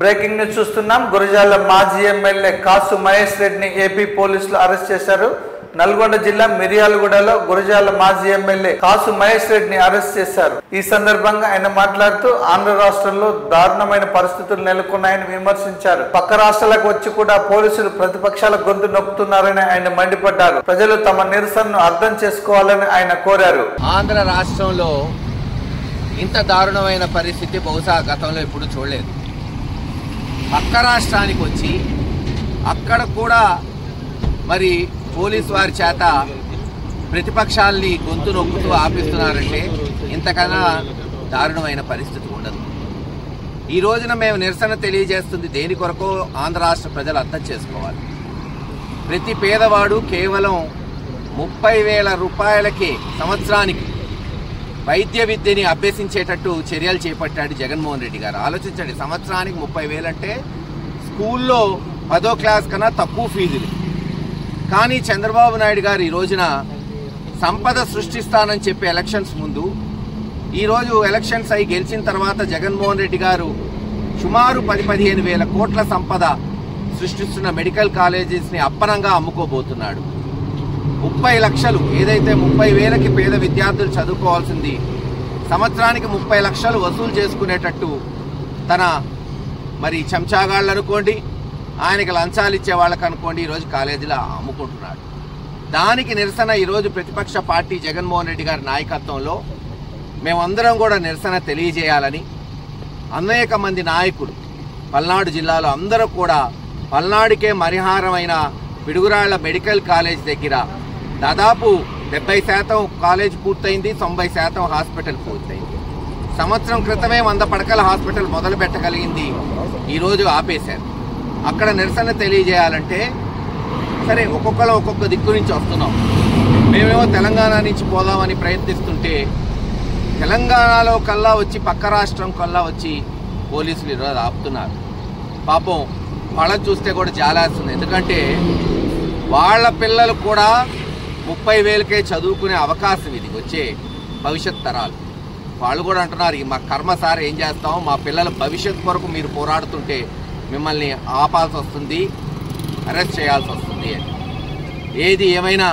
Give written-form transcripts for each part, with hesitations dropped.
Breaking news చూస్తున్నాం. గురజాల మాజీ MLA కాసు మహేష్ రెడ్డిని ఏపీ పోలీసులు అరెస్ట్ చేశారు. నల్గొండ జిల్లా మిర్యాలగూడలో గురజాల మాజీ ఎమ్మెల్యే కాసు మహేష్ రెడ్డిని అరెస్ట్ చేశారు. ఈ సందర్భంగా ఆయన మాట్లాడుతూ ఆంధ్ర రాష్ట్రంలో దారుణమైన పరిస్థితులు నెలకొన్నాయని విమర్శించారు. పక్క రాష్ట్రాలకు వచ్చి కూడా పోలీసులు ప్రతిపక్షాల గొంతు నొక్కుతున్నారని ఆయన మండిపడ్డారు. ప్రజలు తమ నిరసనను అర్థం చేసుకోవాలని ఆయన కోరారు. ఆంధ్ర రాష్ట్రంలో ఇంత దారుణమైన పరిస్థితి బహుశా గతంలో ఎప్పుడు చూడలేదు. పక్క రాష్ట్రానికి వచ్చి అక్కడ కూడా మరి పోలీసు వారి చేత ప్రతిపక్షాలని గొంతు నొక్కుతూ ఆపిస్తున్నారంటే ఇంతకన్నా దారుణమైన పరిస్థితి ఉండదు. ఈ రోజున మేము నిరసన తెలియజేస్తుంది దేని కొరకో ఆంధ్ర రాష్ట్ర ప్రజలు అర్థం చేసుకోవాలి. ప్రతి పేదవాడు కేవలం 30,000 రూపాయలకే సంవత్సరానికి వైద్య విద్యని అభ్యసించేటట్టు చర్యలు చేపట్టాడు జగన్మోహన్ రెడ్డి గారు. ఆలోచించండి, సంవత్సరానికి 30,000 అంటే స్కూల్లో 10వ క్లాస్ కన్నా తక్కువ ఫీజులు. కానీ చంద్రబాబు నాయుడు గారు ఈ రోజున సంపద సృష్టిస్తానని చెప్పి ఎలక్షన్స్ ముందు, ఈరోజు ఎలక్షన్స్ అయి గెలిచిన తర్వాత జగన్మోహన్ రెడ్డి గారు సుమారు 10-15 వేల కోట్ల సంపద సృష్టిస్తున్న మెడికల్ కాలేజెస్ని అప్పనంగా అమ్ముకోబోతున్నాడు. 30 లక్షలు ఏదైతే 30,000కి పేద విద్యార్థులు చదువుకోవాల్సింది సంవత్సరానికి 30 లక్షలు వసూలు చేసుకునేటట్టు తన మరి చెంచాగాళ్ళు అనుకోండి, ఆయనకి లంచాలు ఇచ్చే వాళ్ళకి అనుకోండి, ఈరోజు కాలేజీలో అమ్ముకుంటున్నాడు. దానికి నిరసన ఈరోజు ప్రతిపక్ష పార్టీ జగన్మోహన్ రెడ్డి గారి నాయకత్వంలో మేమందరం కూడా నిరసన తెలియజేయాలని అనేక మంది నాయకులు పల్నాడు జిల్లాలో అందరూ కూడా పల్నాడుకే మరిహారమైన పిడుగురాళ్ల మెడికల్ కాలేజ్ దగ్గర దాదాపు 70% కాలేజ్ పూర్తయింది, 90% హాస్పిటల్ పూర్తయింది. సంవత్సరం క్రితమే 100 పడకల హాస్పిటల్ మొదలు పెట్టగలిగింది, ఈరోజు ఆపేశారు. అక్కడ నిరసన తెలియజేయాలంటే సరే ఒక్కొక్కరు ఒక్కొక్క దిక్కు నుంచి వస్తున్నాం. మేమేమో తెలంగాణ నుంచి పోదామని ప్రయత్నిస్తుంటే తెలంగాణలో కల్లా వచ్చి పక్క రాష్ట్రం కల్లా వచ్చి పోలీసులు ఈరోజు ఆపుతున్నారు. పాపం వాళ్ళని చూస్తే కూడా జాలేస్తుంది. ఎందుకంటే వాళ్ళ పిల్లలు కూడా 30,000కే చదువుకునే అవకాశం ఇది వచ్చే భవిష్యత్ తరాలు. వాళ్ళు కూడా అంటున్నారు, మా కర్మ సార్ ఏం చేస్తాం, మా పిల్లల భవిష్యత్ కొరకు మీరు పోరాడుతుంటే మిమ్మల్ని ఆపాల్సి వస్తుంది, అరెస్ట్ చేయాల్సి వస్తుంది అని. ఏది ఏమైనా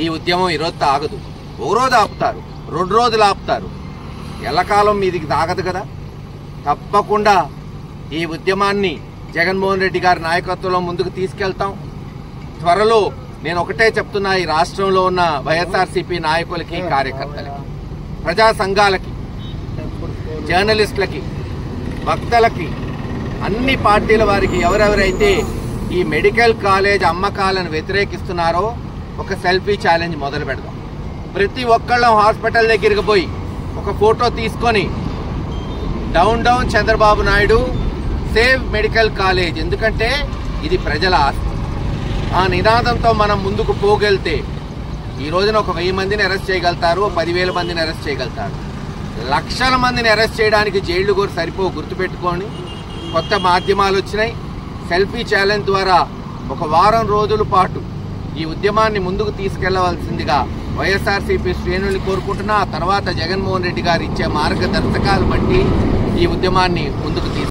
ఈ ఉద్యమం ఈరోజు ఆగదు. ఒక రోజు ఆపుతారు, 2 రోజులు ఆపుతారు, ఎల్లకాలం మీదికి తాగదు కదా. తప్పకుండా ఈ ఉద్యమాన్ని జగన్మోహన్ రెడ్డి గారి నాయకత్వంలో ముందుకు తీసుకెళ్తాం. త్వరలో నేను ఒకటే చెప్తున్నా, ఈ రాష్ట్రంలో ఉన్న వైఎస్ఆర్సీపీ నాయకులకి, కార్యకర్తలకి, ప్రజా సంఘాలకి, జర్నలిస్టులకి, వక్తలకి, అన్ని పార్టీల వారికి ఎవరెవరైతే ఈ మెడికల్ కాలేజ్ అమ్మకాలను వ్యతిరేకిస్తున్నారో ఒక సెల్ఫీ ఛాలెంజ్ మొదలు పెడదాం. ప్రతి ఒక్కళ్ళం హాస్పిటల్ దగ్గరికి పోయి ఒక ఫోటో తీసుకొని down down Chandrababu Naidu, save medical college, ఎందుకంటే ఇది ప్రజల ఆస్తి. ఆ నినాదంతో మనం ముందుకు పోగలితే ఈ రోజున ఒక 1000 మందిని అరెస్ట్ చేయగలుగుతారు, 10,000 మందిని అరెస్ట్ చేయగలుగుతారు. లక్షల మందిని అరెస్ట్ చేయడానికి జైళ్లు కూడా సరిపోవు. గుర్తుపెట్టుకోండి, కొత్త మాధ్యమాలు వచ్చినాయి. సెల్ఫీ ఛాలెంజ్ ద్వారా ఒక వారం రోజుల పాటు ఈ ఉద్యమాన్ని ముందుకు తీసుకెళ్లవలసిందిగా వైఎస్ఆర్సీపీ శ్రేణుల్ని కోరుకుంటున్నా. ఆ తర్వాత జగన్మోహన్ రెడ్డి గారు ఇచ్చే మార్గదర్శకాలు బట్టి ఈ ఉద్యమాన్ని ముందుకు